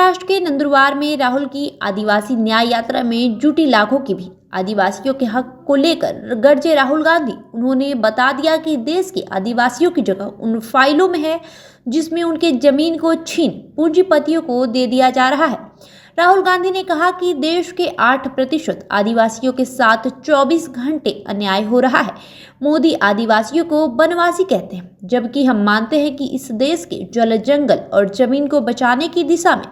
महाराष्ट्र के नंदुरबार में राहुल की आदिवासी न्याय यात्रा में जुटी लाखों की भीड़। आदिवासियों के हक को लेकर गरजे राहुल गांधी। उन्होंने बता दिया कि देश के आदिवासियों की जगह उन फाइलों में है जिसमें उनके जमीन को छीन पूंजीपतियों को दे दिया जा रहा है। राहुल गांधी ने कहा कि देश के 8% आदिवासियों के साथ 24 घंटे अन्याय हो रहा है। मोदी आदिवासियों को वनवासी कहते हैं, जबकि हम मानते हैं कि इस देश के जल, जंगल और जमीन को बचाने की दिशा में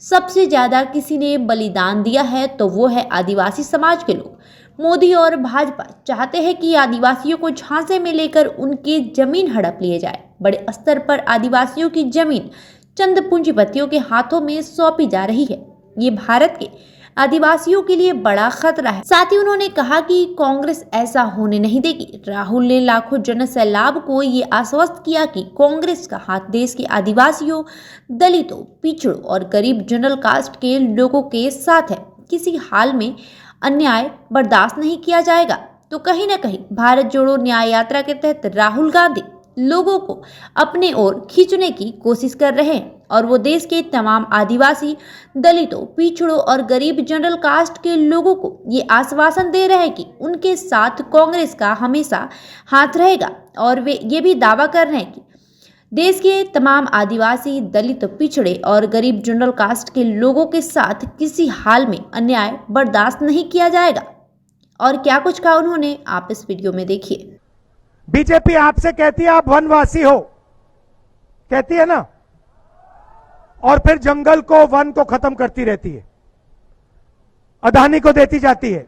सबसे ज्यादा किसी ने बलिदान दिया है तो वो है आदिवासी समाज के लोग। मोदी और भाजपा चाहते हैं कि आदिवासियों को झांसे में लेकर उनकी जमीन हड़प लिए जाए। बड़े स्तर पर आदिवासियों की जमीन चंद पूंजीपतियों के हाथों में सौंपी जा रही है। ये भारत के आदिवासियों के लिए बड़ा खतरा है। साथ ही उन्होंने कहा कि कांग्रेस ऐसा होने नहीं देगी। राहुल ने लाखों जन सैलाब को ये आश्वस्त किया कि कांग्रेस का हाथ देश के आदिवासियों, दलितों, पिछड़ों और गरीब जनरल कास्ट के लोगों के साथ है। किसी हाल में अन्याय बर्दाश्त नहीं किया जाएगा। तो कहीं ना कहीं भारत जोड़ो न्याय यात्रा के तहत राहुल गांधी लोगों को अपने ओर खींचने की कोशिश कर रहे हैं और वो देश के तमाम आदिवासी, दलितों, पिछड़ों और गरीब जनरल कास्ट के लोगों को ये आश्वासन दे रहे हैं कि उनके साथ कांग्रेस का हमेशा हाथ रहेगा। और वे ये भी दावा कर रहे हैं कि देश के तमाम आदिवासी, दलित, पिछड़े और गरीब जनरल कास्ट के लोगों के साथ किसी हाल में अन्याय बर्दाश्त नहीं किया जाएगा। और क्या कुछ कहा उन्होंने, आप इस वीडियो में देखिए। बीजेपी आपसे कहती है आप वनवासी हो, कहती है ना, और फिर जंगल को, वन को खत्म करती रहती है, अदानी को देती जाती है।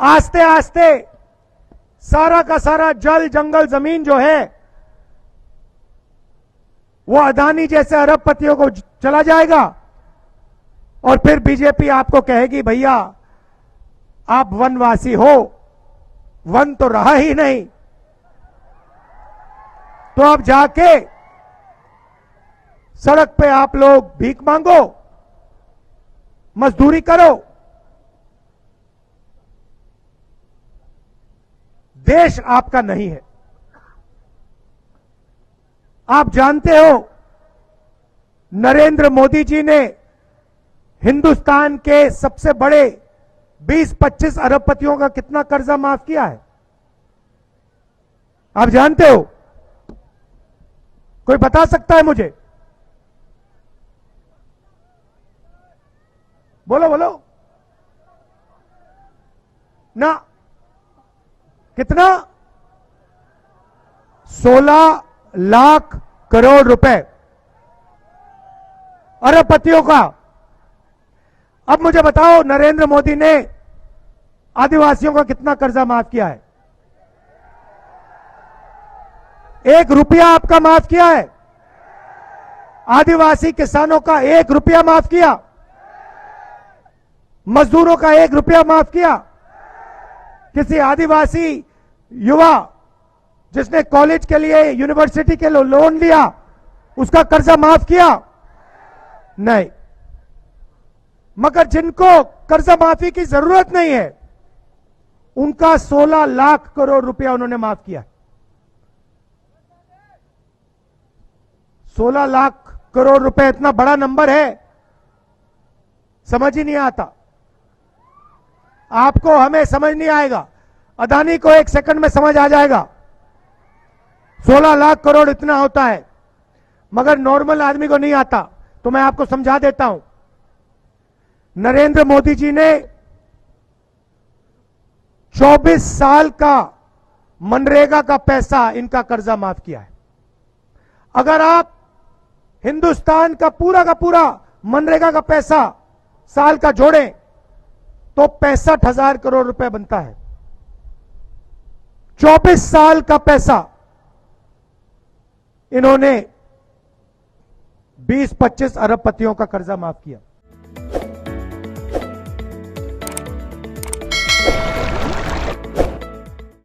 आस्ते आस्ते सारा का सारा जल, जंगल, जमीन जो है वो अदानी जैसे अरबपतियों को चला जाएगा। और फिर बीजेपी आपको कहेगी भैया आप वनवासी हो, वन तो रहा ही नहीं, तो अब जाके सड़क पे आप लोग भीख मांगो, मजदूरी करो। देश आपका नहीं है। आप जानते हो नरेंद्र मोदी जी ने हिंदुस्तान के सबसे बड़े 20-25 अरबपतियों का कितना कर्जा माफ किया है? आप जानते हो? कोई बता सकता है मुझे? बोलो बोलो ना। कितना? 16 लाख करोड़ रुपए अरबपतियों का। अब मुझे बताओ नरेंद्र मोदी ने आदिवासियों का कितना कर्जा माफ किया है? 1 रुपया आपका माफ किया है? आदिवासी किसानों का 1 रुपया माफ किया? मजदूरों का 1 रुपया माफ किया? किसी आदिवासी युवा जिसने कॉलेज के लिए, यूनिवर्सिटी के लिए लोन लिया, उसका कर्जा माफ किया? नहीं। मगर जिनको कर्जा माफी की जरूरत नहीं है उनका 16 लाख करोड़ रुपया उन्होंने माफ किया। 16 लाख करोड़ रुपए इतना बड़ा नंबर है, समझ ही नहीं आता। आपको, हमें समझ नहीं आएगा, अदानी को 1 सेकंड में समझ आ जाएगा 16 लाख करोड़ इतना होता है, मगर नॉर्मल आदमी को नहीं आता। तो मैं आपको समझा देता हूं। नरेंद्र मोदी जी ने 24 साल का मनरेगा का पैसा, इनका कर्जा माफ किया है। अगर आप हिंदुस्तान का पूरा मनरेगा का पैसा साल का जोड़ें तो 65,000 करोड़ रुपए बनता है। 24 साल का पैसा इन्होंने 20-25 अरबपतियों का कर्जा माफ किया।